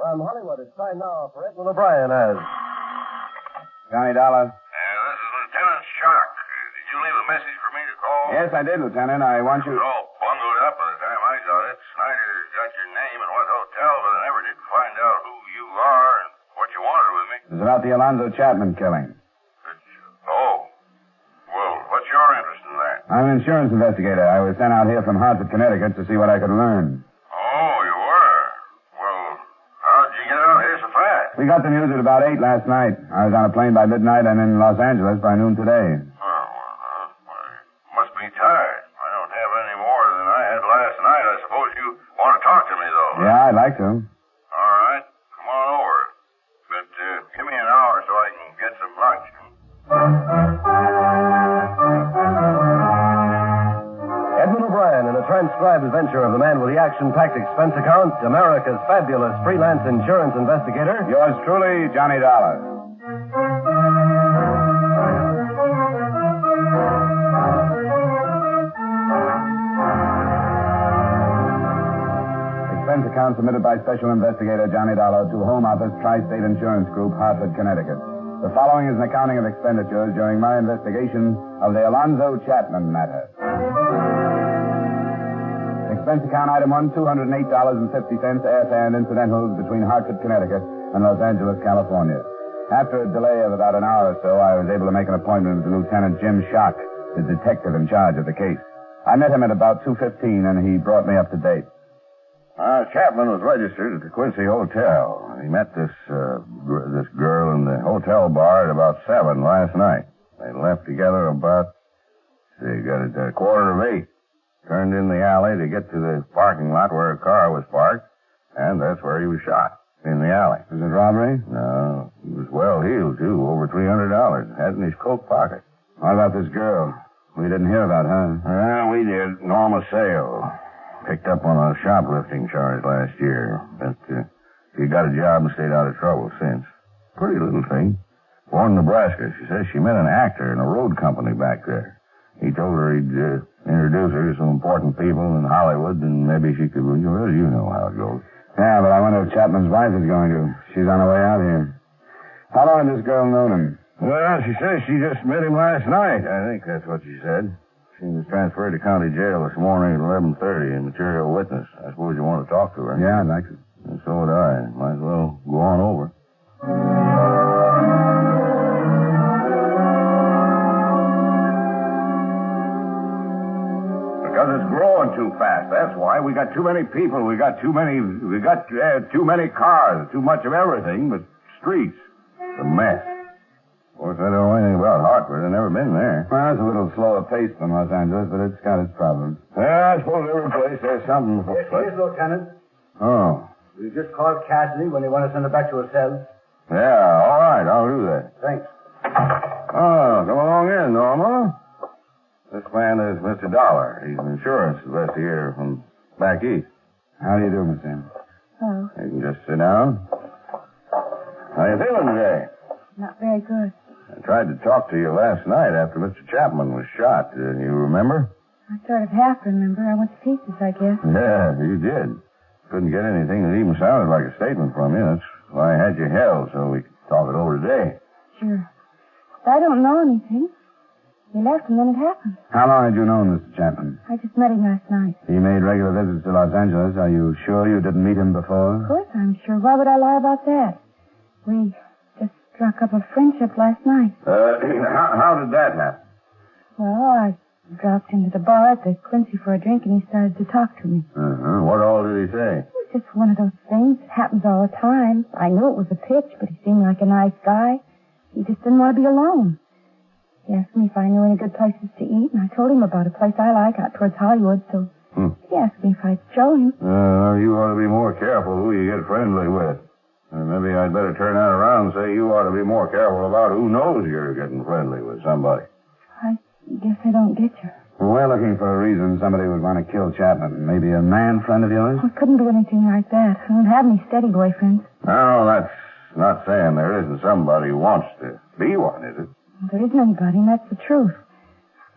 From Hollywood, it's time now for Edmund O'Brien as... Johnny Dollar. This is Lieutenant Shock. Did you leave a message for me to call? Yes, I did, Lieutenant. I want you... It was all bundled up by the time I got it. Snyder got your name and what hotel, but I never did find out who you are and what you wanted with me. It's about the Alonzo Chapman killing. Oh. Well, what's your interest in that? I'm an insurance investigator. I was sent out here from Hartford, Connecticut to see what I could learn. Oh, you were? Well, how'd you get out here so fast? We got the news at about 8 last night. I was on a plane by midnight and in Los Angeles by noon today. Must be tired. I don't have any more than I had last night. I suppose you want to talk to me, though. Yeah, I'd like to. All right. Come on over. But give me an hour so I can get some lunch. Edmund O'Brien in a transcribed adventure of the man with the action-packed expense account, America's fabulous freelance insurance investigator. Yours truly, Johnny Dollar. Expense account submitted by Special Investigator Johnny Dollar to Home Office Tri-State Insurance Group, Hartford, Connecticut. The following is an accounting of expenditures during my investigation of the Alonzo Chapman matter. Expense account item 1, $208.50 airfare and incidentals between Hartford, Connecticut and Los Angeles, California. After a delay of about an hour or so, I was able to make an appointment with Lieutenant Jim Shock, the detective in charge of the case. I met him at about 2:15 and he brought me up to date. Chapman was registered at the Quincy Hotel. He met this girl in the hotel bar at about 7 last night. They left together about, they got it at 7:45. Turned in the alley to get to the parking lot where a car was parked, and that's where he was shot, in the alley. Was it robbery? No, he was well heeled, too, over $300. Had in his coat pocket. What about this girl? We didn't hear about her. Well, we did. Norma Sale. Picked up on a shoplifting charge last year. But she got a job and stayed out of trouble since. Pretty little thing. Born in Nebraska. She says she met an actor in a road company back there. He told her he'd introduce her to some important people in Hollywood, and maybe she could... Well, you know how it goes. Yeah, but I wonder if Chapman's wife is going to. She's on her way out here. How long had this girl known him? Well, she says she just met him last night. I think that's what she said. She was transferred to county jail this morning at 11:30 in material witness. I suppose you want to talk to her. Yeah, I'd like to. And so would I. Might as well go on over. Because it's growing too fast. That's why. We got too many people. We got too many cars. Too much of everything but streets. It's a mess. Of course, I don't know anything about Hartford. I've never been there. Well, it's a little slower paced than Los Angeles, but it's got its problems. Yeah, I suppose every place has something. Yes, here's Lieutenant. Oh. We just called Cassidy when they want to send her back to her cell. Yeah, all right. I'll do that. Thanks. Oh, come along in, Norma. This man is Mr. Dollar. He's an insurance investigator from back east. How do you do, Miss Ann? Oh, You can just sit down. How you feeling today? not very good. I tried to talk to you last night after Mr. Chapman was shot. You remember? I sort of half remember. I went to pieces, I guess. Yeah, you did. Couldn't get anything that even sounded like a statement from you. That's why I had you held, so we could talk it over today. Sure. But I don't know anything. He left and then it happened. How long had you known Mr. Chapman? I just met him last night. He made regular visits to Los Angeles. Are you sure you didn't meet him before? Of course I'm sure. Why would I lie about that? We just struck up a friendship last night. How did that happen? Well, I dropped into the bar at the Quincy for a drink and he started to talk to me. Uh-huh. What all did he say? It was just one of those things. It happens all the time. I knew it was a pitch, but he seemed like a nice guy. He just didn't want to be alone. He asked me if I knew any good places to eat, and I told him about a place I like out towards Hollywood, so he asked me if I'd show him. You ought to be more careful who you get friendly with. Maybe I'd better turn that around and say you ought to be more careful about who knows you're getting friendly with somebody. I guess I don't get you. Well, we're looking for a reason somebody would want to kill Chapman. Maybe a man friend of yours? I couldn't do anything like that. I don't have any steady boyfriends. No, that's not saying there isn't somebody who wants to be one, is it? There isn't anybody, and that's the truth.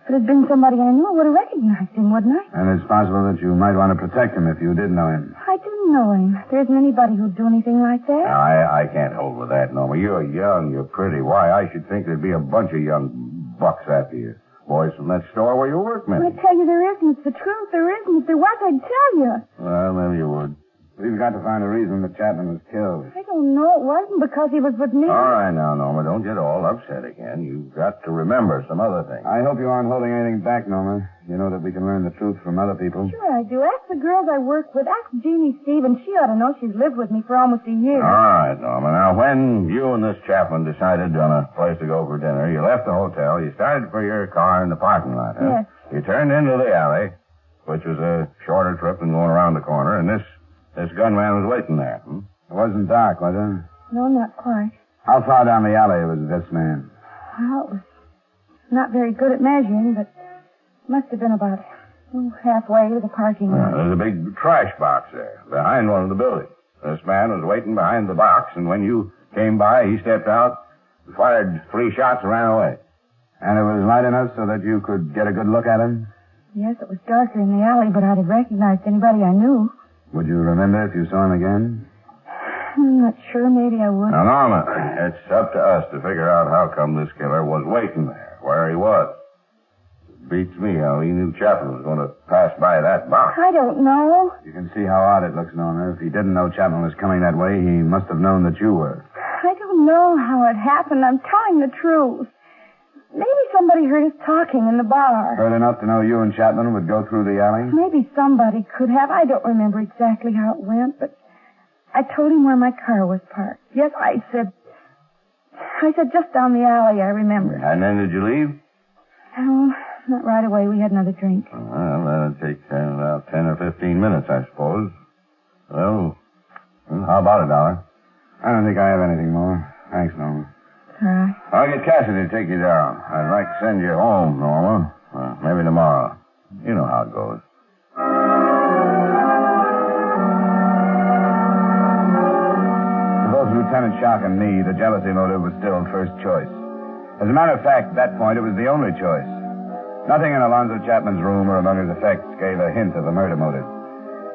If it had been somebody I knew, I would have recognized him, wouldn't I? And it's possible that you might want to protect him if you did know him. I didn't know him. There isn't anybody who'd do anything like that. Now, I can't hold with that, Norma. You're young, you're pretty. Why, I should think there'd be a bunch of young bucks after you. Boys from that store where you work, maybe. I tell you, there isn't. It's the truth. There isn't. If there was, I'd tell you. Well, maybe you would. We've got to find a reason that Chapman was killed. I don't know. It wasn't because he was with me. All right now, Norma. Don't get all upset again. You've got to remember some other things. I hope you aren't holding anything back, Norma. You know that we can learn the truth from other people. Sure I do. Ask the girls I work with. Ask Jeannie Stevens. She ought to know. She's lived with me for almost a year. All right, Norma. Now, when you and this Chapman decided on a place to go for dinner, you left the hotel. You started for your car in the parking lot, huh? Yes. You turned into the alley, which was a shorter trip than going around the corner, and this gunman was waiting there. It wasn't dark, was it? No, not quite. How far down the alley was this man? Well, it was not very good at measuring, but must have been about halfway to the parking lot. There's a big trash box there, behind one of the buildings. This man was waiting behind the box, and when you came by, he stepped out, fired 3 shots, and ran away. And it was light enough so that you could get a good look at him? Yes, it was darker in the alley, but I'd have recognized anybody I knew. Would you remember if you saw him again? I'm not sure. Maybe I would. Now, Norma, it's up to us to figure out how come this killer was waiting there, where he was. It beats me how he knew Chapman was going to pass by that box. I don't know. You can see how odd it looks, Norma. If he didn't know Chapman was coming that way, he must have known that you were. I don't know how it happened. I'm telling the truth. Maybe somebody heard us talking in the bar. Heard enough to know you and Chapman would go through the alley? Maybe somebody could have. I don't remember exactly how it went, but I told him where my car was parked. Yes, I said just down the alley, I remember. And then did you leave? Oh, not right away. We had another drink. Well, that'll take about 10 or 15 minutes, I suppose. Well, how about it, Dollar? I don't think I have anything more. Thanks, Norma. All right. I'll get Cassidy to take you down. I'd like to send you home, Norma. Maybe tomorrow. You know how it goes. For both Lieutenant Shock and me, the jealousy motive was still first choice. As a matter of fact, at that point, it was the only choice. Nothing in Alonzo Chapman's room or among his effects gave a hint of a murder motive.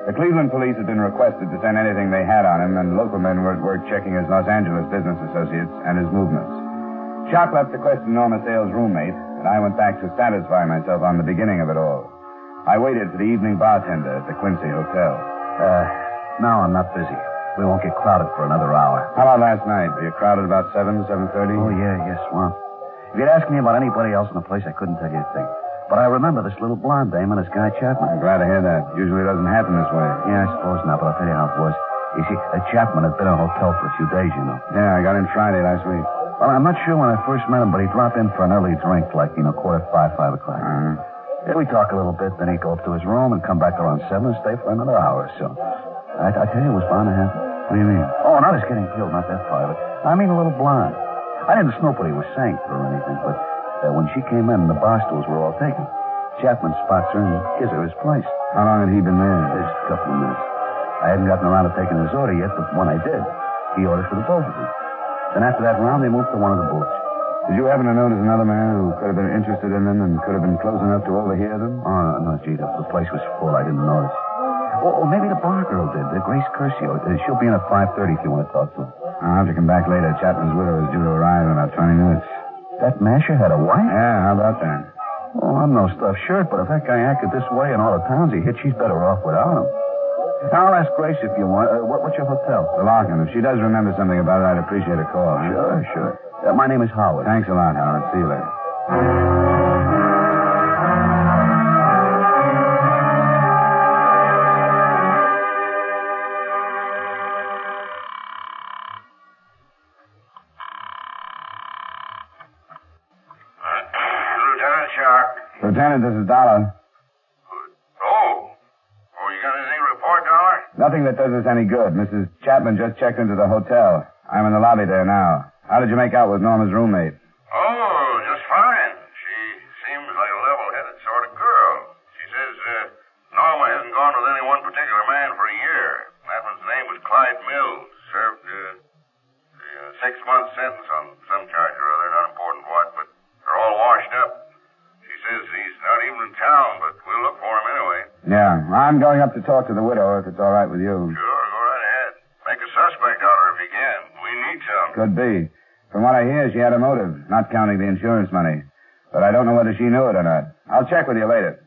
The Cleveland police had been requested to send anything they had on him, and local men were at work checking his Los Angeles business associates and his movements. Shock left to question Norma Sale's roommate, and I went back to satisfy myself on the beginning of it all. I waited for the evening bartender at the Quincy Hotel. No, I'm not busy. We won't get crowded for another hour. How about last night? Were you crowded about 7:30? Oh, yes. Well, if you'd asked me about anybody else in the place, I couldn't tell you a thing. But I remember this little blonde dame and this guy Chapman. I'm glad to hear that. Usually it doesn't happen this way. Yeah, I suppose not, but I'll tell you how it was. You see, Chapman had been in a hotel for a few days, you know. Yeah, I got in Friday last week. Well, I'm not sure when I first met him, but he'd drop in for an early drink, like, 5:45, 5 o'clock. Yeah, we'd talk a little bit, then he'd go up to his room and come back around 7 and stay for another hour or so. I tell you, it was bound to happen. What do you mean? Oh, not his getting killed, not that part of it. I mean a little blonde. I didn't snoop what he was saying or anything, but when she came in and the bar stools were all taken, Chapman spots her and gives her his place. How long had he been there? Just a couple of minutes. I hadn't gotten around to taking his order yet, but when I did, he ordered for the both of them. Then after that round, they moved to one of the booths. Did you happen to notice another man who could have been interested in them and could have been close enough to overhear them? Oh, no, gee, the place was full. I didn't notice. Or maybe the bar girl did, Grace Curcio. She'll be in at 5:30 if you want to talk to her. I'll have to come back later. Chapman's widow is due to arrive in about 20 minutes. That masher had a wife? Yeah, how about that? Oh, I'm no stuffed shirt, but if that guy acted this way in all the towns he hit, she's better off without him. I'll ask Grace if you want. What's your hotel? The Larkin. If she does remember something about it, I'd appreciate a call. Huh? Sure. My name is Howard. Thanks a lot, Howard. See you later. Lieutenant Shock. Lieutenant, this is Dollar. Oh, you got anything to report, Dollar? Nothing that does us any good. Mrs. Chapman just checked into the hotel. I'm in the lobby there now. How did you make out with Norma's roommate? Oh, just fine. She seems like a level-headed sort of girl. She says Norma hasn't gone with any one particular man for a year. That one's name was Clyde Mills. Served a 6-month sentence on some charge or other, not important what, but they're all washed up. She says he's in town, but we'll look for him anyway. Yeah, I'm going up to talk to the widow, if it's all right with you. Sure, go right ahead. Make a suspect out of her if you can. We need some. Could be. From what I hear, she had a motive, not counting the insurance money. But I don't know whether she knew it or not. I'll check with you later.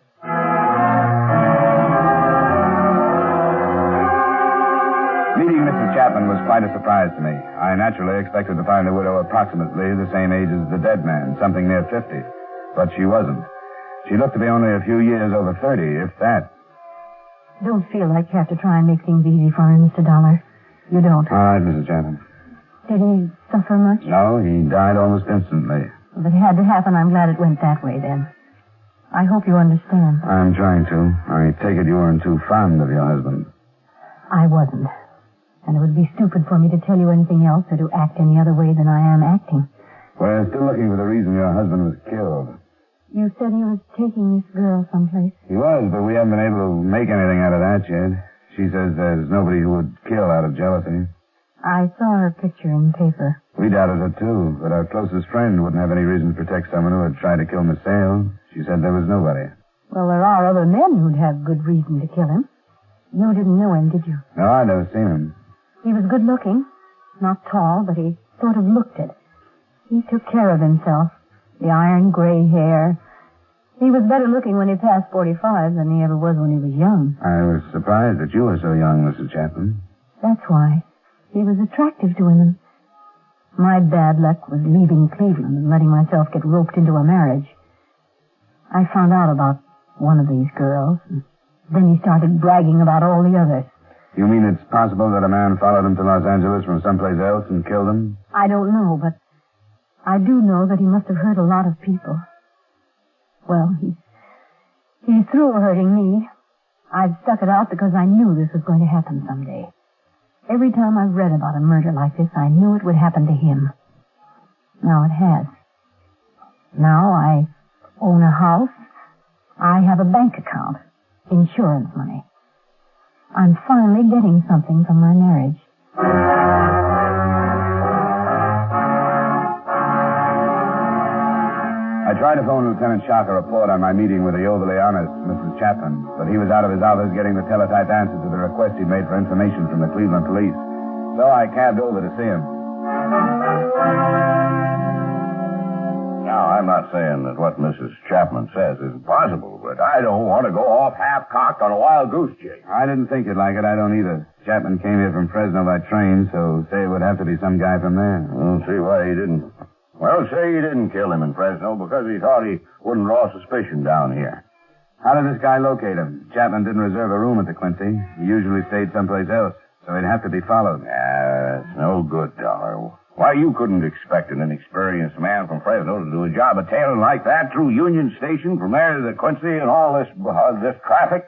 Meeting Mrs. Chapman was quite a surprise to me. I naturally expected to find the widow approximately the same age as the dead man, something near 50. But she wasn't. She looked to be only a few years over 30, if that. Don't feel like you have to try and make things easy for him, Mr. Dollar. You don't. All right, Mrs. Chapman. Did he suffer much? No, he died almost instantly. If it had to happen, I'm glad it went that way, then. I hope you understand. I'm trying to. I take it you weren't too fond of your husband. I wasn't. And it would be stupid for me to tell you anything else or to act any other way than I am acting. We're still looking for the reason your husband was killed. You said he was taking this girl someplace. He was, but we haven't been able to make anything out of that yet. She says there's nobody who would kill out of jealousy. I saw her picture in the paper. We doubted it, too, but our closest friend wouldn't have any reason to protect someone who had tried to kill Miss Sale. She said there was nobody. Well, there are other men who'd have good reason to kill him. You didn't know him, did you? No, I'd never seen him. He was good looking. Not tall, but he sort of looked it. He took care of himself. The iron gray hair. He was better looking when he passed 45 than he ever was when he was young. I was surprised that you were so young, Mrs. Chapman. That's why. He was attractive to women. My bad luck was leaving Cleveland and letting myself get roped into a marriage. I found out about one of these girls, and then he started bragging about all the others. You mean it's possible that a man followed him to Los Angeles from someplace else and killed him? I don't know, but I do know that he must have hurt a lot of people. Well, he's through hurting me. I've stuck it out because I knew this was going to happen someday. Every time I've read about a murder like this, I knew it would happen to him. Now it has. Now I own a house. I have a bank account. Insurance money. I'm finally getting something from my marriage. I tried to phone Lieutenant Shark a report on my meeting with the overly honest Mrs. Chapman, but he was out of his office getting the teletype answer to the request he'd made for information from the Cleveland police. So I cabbed over to see him. Now, I'm not saying that what Mrs. Chapman says isn't possible, but I don't want to go off half-cocked on a wild goose chase. I didn't think you'd like it. I don't either. Chapman came here from Fresno by train, so say it would have to be some guy from there. I don't see why he didn't. Well, say he didn't kill him in Fresno because he thought he wouldn't draw suspicion down here. How did this guy locate him? Chapman didn't reserve a room at the Quincy. He usually stayed someplace else, so he'd have to be followed. It's no good, Dollar. Why, you couldn't expect an inexperienced man from Fresno to do a job of tailing like that through Union Station from there to the Quincy and all this traffic?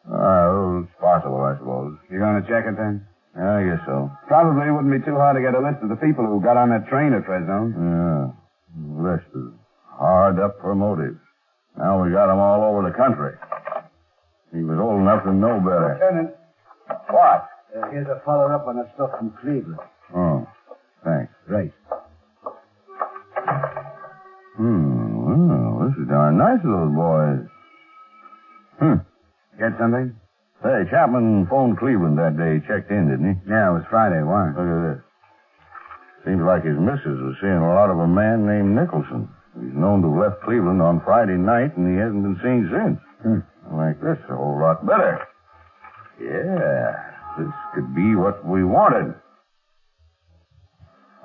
It's possible, I suppose. You going to check it then? I guess so. Probably wouldn't be too hard to get a list of the people who got on that train at Fresno. Yeah. The list is hard up for motives. Now we got them all over the country. He was old enough to know better. Lieutenant, What? here's a follow-up on that stuff from Cleveland. Oh, thanks. Great. Well, this is darn nice of those boys. Get something? Say, Chapman phoned Cleveland that day. He checked in, didn't he? Yeah, it was Friday. Why? Look at this. Seems like his missus was seeing a lot of a man named Nicholson. He's known to have left Cleveland on Friday night, and he hasn't been seen since. Like this, a whole lot better. Yeah, this could be what we wanted.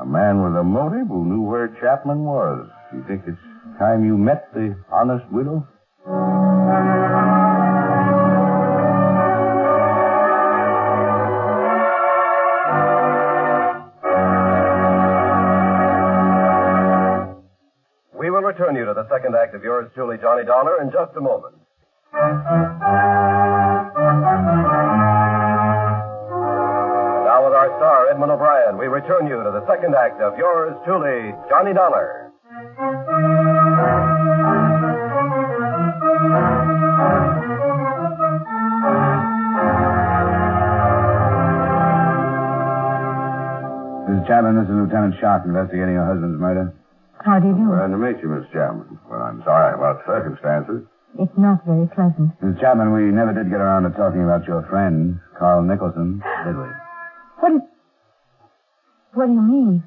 A man with a motive who knew where Chapman was. You think it's time you met the honest widow? We will return you to the second act of yours truly, Johnny Dollar, in just a moment. Now with our star, Edmund O'Brien, we return you to the second act of yours truly, Johnny Dollar. Mrs. Chapman, this is Lieutenant Shark investigating her husband's murder. How do you do? Glad to meet you, Miss Chapman. Well, I'm sorry about the circumstances. It's not very pleasant. Mrs. Chapman, we never did get around to talking about your friend, Carl Nicholson, did we? What do you mean?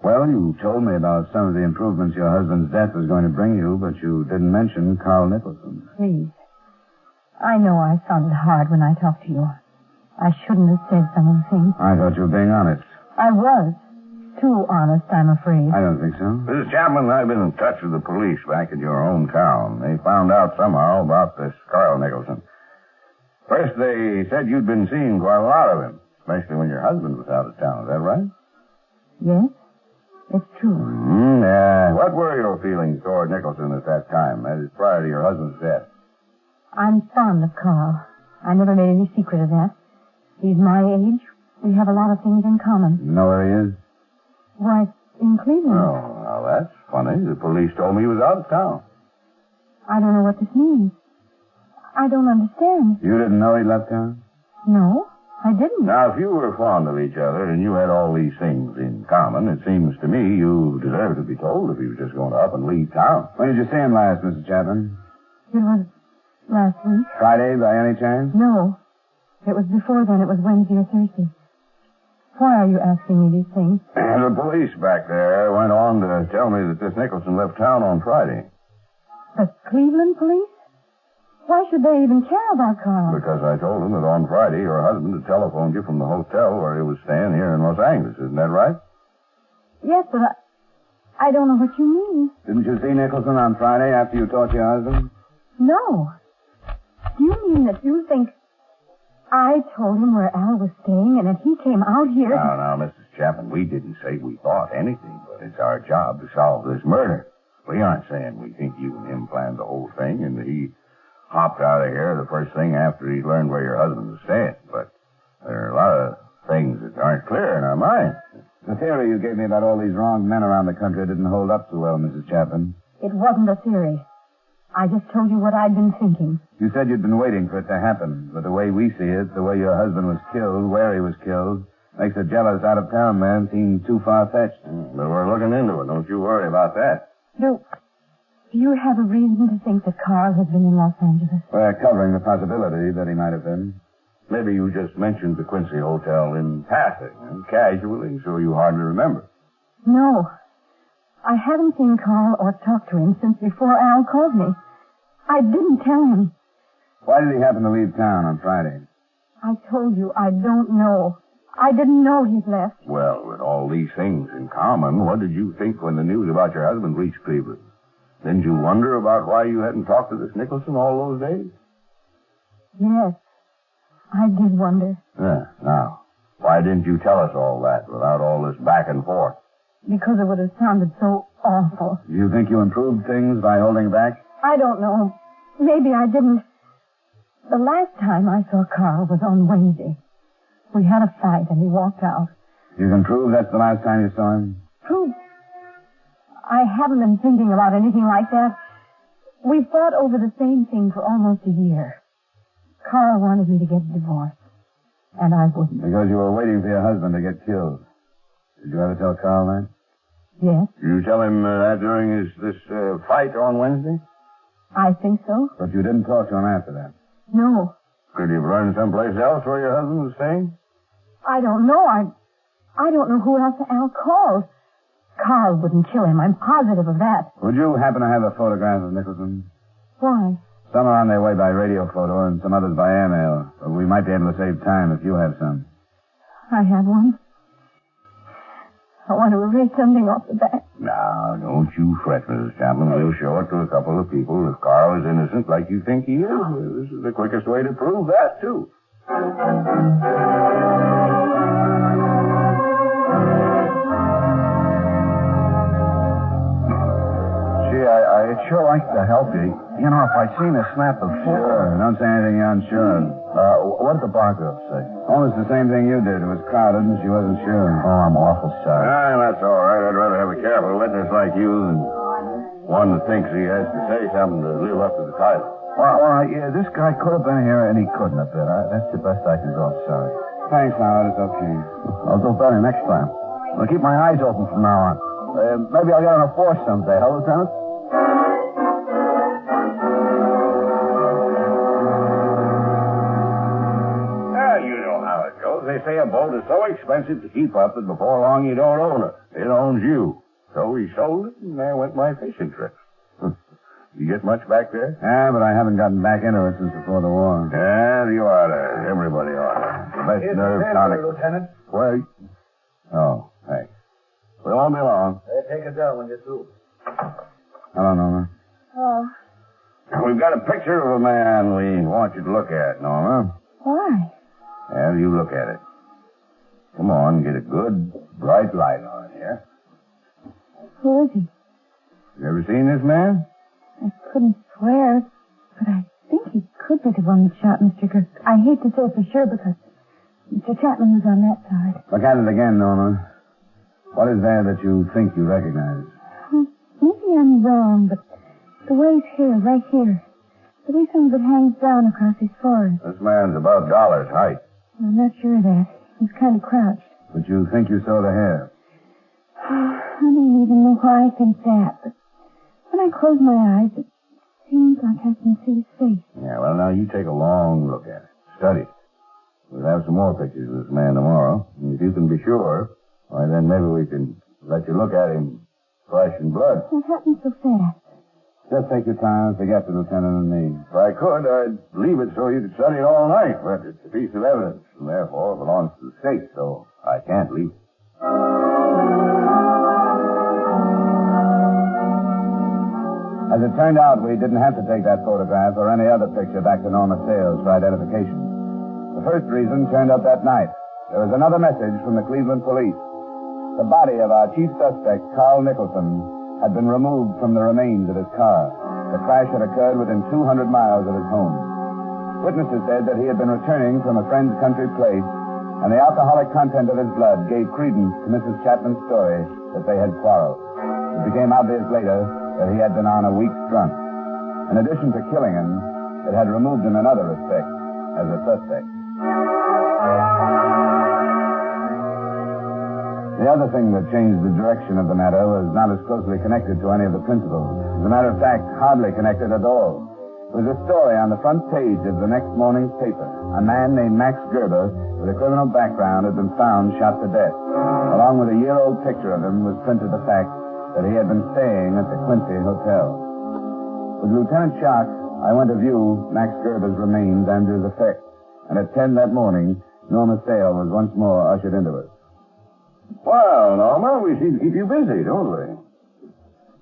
Well, you told me about some of the improvements your husband's death was going to bring you, but you didn't mention Carl Nicholson. Please. I know I sounded hard when I talked to you. I shouldn't have said some of the things. I thought you were being honest. I was. Too honest, I'm afraid. I don't think so. Mrs. Chapman, I've been in touch with the police back in your hometown. They found out somehow about this Carl Nicholson. First, they said you'd been seeing quite a lot of him, especially when your husband was out of town. Is that right? Yes, it's true. What were your feelings toward Nicholson at that time, that is, prior to your husband's death? I'm fond of Carl. I never made any secret of that. He's my age. We have a lot of things in common. You know where he is? Why, in Cleveland. Oh, now that's funny. The police told me he was out of town. I don't know what this means. I don't understand. You didn't know he left town? No, I didn't. Now, if you were fond of each other and you had all these things in common, it seems to me you deserve to be told if he was just going to up and leave town. When did you see him last, Mrs. Chapman? It was last week. Friday, by any chance? No. It was before then. It was Wednesday or Thursday. Why are you asking me these things? The police back there went on to tell me that this Nicholson left town on Friday. The Cleveland police? Why should they even care about Carl? Because I told them that on Friday your husband had telephoned you from the hotel where he was staying here in Los Angeles. Isn't that right? Yes, but I don't know what you mean. Didn't you see Nicholson on Friday after you talked to your husband? No. Do you mean that you think I told him where Al was staying and that he came out here? Now, Mrs. Chapman, we didn't say we thought anything, but it's our job to solve this murder. We aren't saying we think you and him planned the whole thing and that he hopped out of here the first thing after he learned where your husband was staying. But there are a lot of things that aren't clear in our minds. The theory you gave me about all these wronged men around the country didn't hold up too well, Mrs. Chapman. It wasn't a theory. I just told you what I'd been thinking. You said you'd been waiting for it to happen, but the way we see it, the way your husband was killed, where he was killed, makes a jealous out-of-town man seem too far-fetched. But we're looking into it. Don't you worry about that. Do you have a reason to think that Carl has been in Los Angeles? We're covering the possibility that he might have been. Maybe you just mentioned the Quincy Hotel in passing and casually, so you hardly remember. No. I haven't seen Carl or talked to him since before Al called me. I didn't tell him. Why did he happen to leave town on Friday? I told you I don't know. I didn't know he'd left. Well, with all these things in common, what did you think when the news about your husband reached Cleveland? Didn't you wonder about why you hadn't talked to this Nicholson all those days? Yes, I did wonder. Now, why didn't you tell us all that without all this back and forth? Because it would have sounded so awful. Do you think you improved things by holding back? I don't know. Maybe I didn't. The last time I saw Carl was on Wednesday. We had a fight and he walked out. You can prove that's the last time you saw him? Prove? I haven't been thinking about anything like that. We fought over the same thing for almost a year. Carl wanted me to get a divorce, and I wouldn't. Because you were waiting for your husband to get killed. Did you ever tell Carl that? Yes. Did you tell him that during this fight on Wednesday? I think so. But you didn't talk to him after that? No. Could you have learned someplace else where your husband was staying? I don't know. I don't know who else Al called. Carl wouldn't kill him. I'm positive of that. Would you happen to have a photograph of Nicholson? Why? Some are on their way by radio photo and some others by airmail. But we might be able to save time if you have some. I have one. I want to erase something off the back. Now, don't you fret, Mrs. Chapman. We'll show it to a couple of people. If Carl is innocent like you think he is, this is the quickest way to prove that, too. I'd sure like to help you. You know, if I'd seen her snap before... Sure. Don't say anything you're unsure. What did the bar girl say? Almost the same thing you did. It was crowded and she wasn't sure. Oh, I'm awful sorry. That's all right. I'd rather have a careful witness like you than one that thinks he has to say something to live up to the title. Well, yeah, this guy could have been here and he couldn't have been. That's the best I can go. I'm sorry. Thanks, Howard. It's okay. I'll do better next time. I'll keep my eyes open from now on. Maybe I'll get on a force someday, huh, Lieutenant? You know how it goes. They say a boat is so expensive to keep up that before long you don't own it. It owns you. So we sold it, and there went my fishing trip. You get much back there? Yeah, but I haven't gotten back into it since before the war. Yeah, you ought to. Everybody ought to. The best Here's nerve the tonic. transfer, Lieutenant. Wait. Oh, thanks. We won't be long. Take it down when you're through. Hello, Norma. Oh, We've got a picture of a man we want you to look at, Norma. why? Have you look at it. Come on, get a good, bright light on it here. Who is he? You ever seen this man? I couldn't swear, but I think he could be the one that shot Mr. Gerber. I hate to say for sure because Mr. Chapman was on that side. Look at it again, Norma. What is there that you think you recognize? Maybe I'm wrong, but the way his hair, right here, the way some of it hangs down across his forehead. This man's about Dollar's height. I'm not sure of that. He's kind of crouched. But you think you saw the hair? I don't even know why I think that, but when I close my eyes, it seems like I can see his face. Yeah, well, now you take a long look at it. Study it. We'll have some more pictures of this man tomorrow. And if you can be sure, why, then maybe we can let you look at him flesh and blood. What happened so fast? Just take your time and forget the lieutenant and me. If I could, I'd leave it so you could study it all night. But it's a piece of evidence, and therefore belongs to the state, so I can't leave it. As it turned out, we didn't have to take that photograph or any other picture back to Norma Sales for identification. The first reason turned up that night. There was another message from the Cleveland police. The body of our chief suspect, Carl Nicholson, had been removed from the remains of his car. The crash had occurred within 200 miles of his home. Witnesses said that he had been returning from a friend's country place, and the alcoholic content of his blood gave credence to Mrs. Chapman's story that they had quarreled. It became obvious later that he had been on a week's drunk. In addition to killing him, it had removed him in other respects as a suspect. The other thing that changed the direction of the matter was not as closely connected to any of the principals. As a matter of fact, hardly connected at all. It was a story on the front page of the next morning's paper. A man named Max Gerber, with a criminal background, had been found shot to death. Along with a year-old picture of him was printed the fact that he had been staying at the Quincy Hotel. With Lieutenant Shock, I went to view Max Gerber's remains and his effects. And at 10 that morning, Norma Sale was once more ushered into it. Well, Norma, we seem to keep you busy, don't we?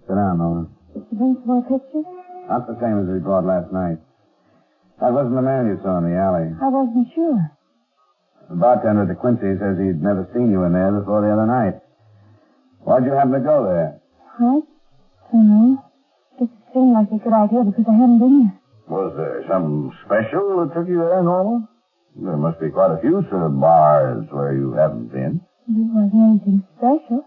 Sit down, Norma. Did you bring some more pictures? Not the same as we brought last night. That wasn't the man you saw in the alley. I wasn't sure. The bartender at the Quincy says he'd never seen you in there before the other night. Why'd you happen to go there? I don't know. Just seemed like a good idea because I hadn't been there. Was there something special that took you there, Norma? There must be quite a few sort of bars where you haven't been. There wasn't anything special.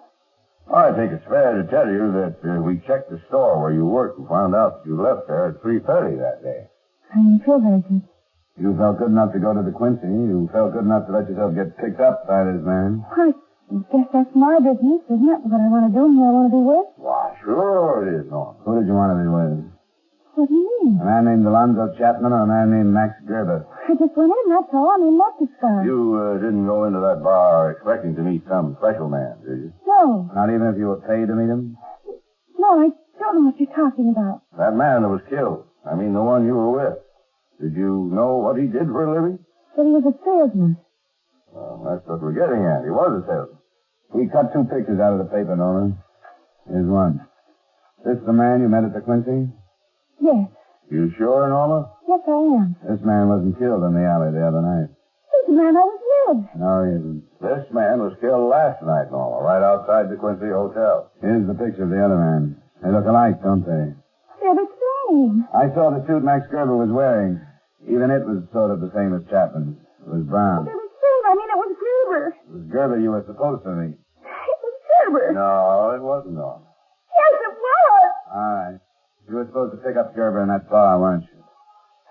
I think it's fair to tell you that we checked the store where you worked and found out that you left there at 3:30 that day. I didn't feel very good. You felt good enough to go to the Quincy. You felt good enough to let yourself get picked up by this man. I guess that's my business, isn't it? What I want to do and who I want to be with. Why, sure it is, Norma. Who did you want to be with? What do you mean? A man named Alonzo Chapman or a man named Max Gerber? I just went in, that's all. I mean, not this guy. You didn't go into that bar expecting to meet some special man, did you? No. Not even if you were paid to meet him? No, I don't know what you're talking about. That man that was killed. I mean, the one you were with. Did you know what he did for a living? But he was a salesman. Well, that's what we're getting at. He was a salesman. We cut two pictures out of the paper, Norman. Here's one. This the man you met at the Quincy? Yes. You sure, Norma? Yes, I am. This man wasn't killed in the alley the other night. He's the man I was with. No, he isn't. This man was killed last night, Norma, right outside the Quincy Hotel. Here's the picture of the other man. They look alike, don't they? They're the same. I saw the suit Max Gerber was wearing. Even it was sort of the same as Chapman's. It was brown. They're the same. I mean, it was Gerber. It was Gerber you were supposed to meet. It was Gerber. No, it wasn't, Norma. Yes, it was. All right. You were supposed to pick up Gerber in that bar, weren't you?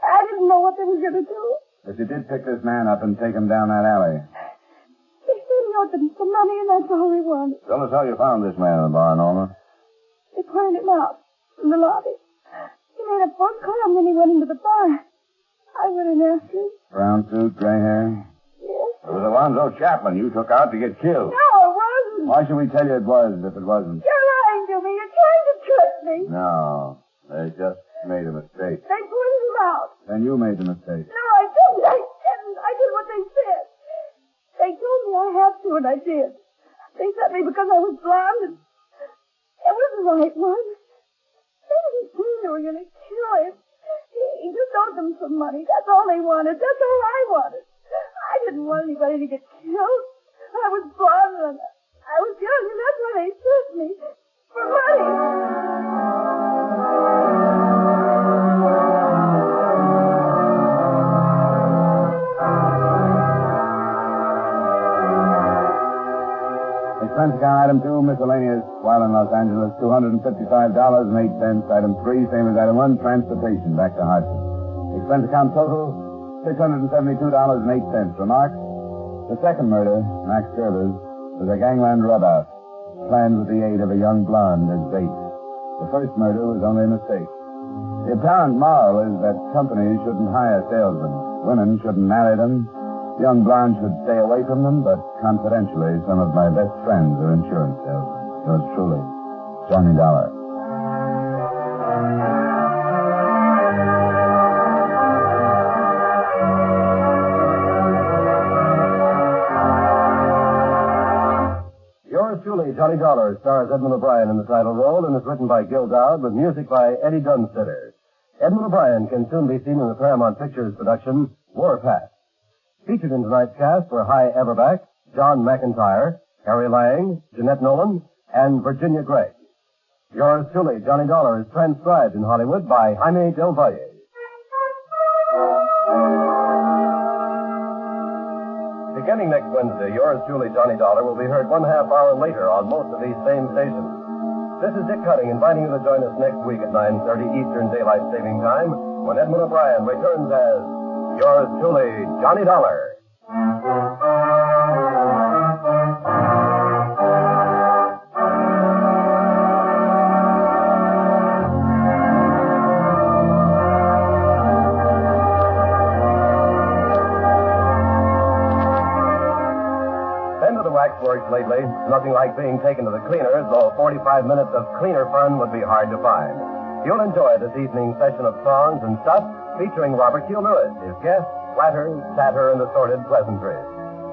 I didn't know what they were going to do. But you did pick this man up and take him down that alley. They said he owed them some money, and that's all they wanted. Tell us how you found this man in the bar, Norma. They pointed him out from the lobby. He made a phone call, and then he went into the bar. I went in after him. Brown suit, gray hair. Yes. It was Alonzo Chapman you took out to get killed. No, it wasn't. Why should we tell you it was if it wasn't? You're lying to me. You're trying to trick me. No. They just made a mistake. They pointed him out. Then you made the mistake. No, I didn't. I didn't. I did what they said. They told me I had to, and I did. They sent me because I was blonde, and it was the right one. They didn't think they were going to kill him. He just owed them some money. That's all they wanted. That's all I wanted. I didn't want anybody to get killed. I was blonde, and I was young, and that's why they sent me. For money. Expense account item 2, miscellaneous, while in Los Angeles, $255.08. Item 3, same as item 1, transportation back to Hartford. Expense account total, $672.08. Remarks? The second murder, Max Gerber's, was a gangland rub-out, planned with the aid of a young blonde as bait. The first murder was only a mistake. The apparent moral is that companies shouldn't hire salesmen. Women shouldn't marry them. Young blondes should stay away from them, but confidentially, some of my best friends are insurance salesmen. Yours truly, Johnny Dollar. Yours truly, Johnny Dollar, stars Edmund O'Brien in the title role and is written by Gil Dowd with music by Eddie Dunstetter. Edmund O'Brien can soon be seen in the Paramount Pictures production, Warpath. Featured in tonight's cast were Hy Averback, John McIntyre, Harry Lang, Jeanette Nolan, and Virginia Gregg. Yours truly, Johnny Dollar, is transcribed in Hollywood by Jaime Del Valle. Beginning next Wednesday, Yours truly, Johnny Dollar, will be heard 1/2 hour later on most of these same stations. This is Dick Cutting inviting you to join us next week at 9:30 Eastern Daylight Saving Time when Edmund O'Brien returns as Yours truly, Johnny Dollar. Been to the waxworks lately? Nothing like being taken to the cleaners, though 45 minutes of cleaner fun would be hard to find. You'll enjoy this evening's session of songs and stuff featuring Robert Q. Lewis, his guests, flatters, satir, and assorted pleasantries.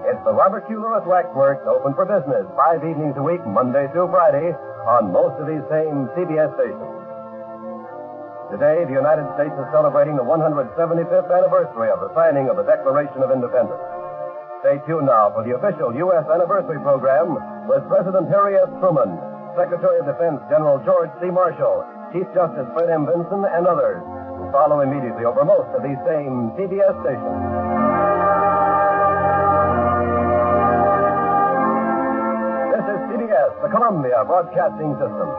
It's the Robert Q. Lewis Waxworks, open for business 5 evenings a week, Monday through Friday, on most of these same CBS stations. Today, the United States is celebrating the 175th anniversary of the signing of the Declaration of Independence. Stay tuned now for the official U.S. anniversary program with President Harry S. Truman, Secretary of Defense General George C. Marshall, Chief Justice Fred M. Vinson, and others, who follow immediately over most of these same CBS stations. This is CBS, the Columbia Broadcasting System.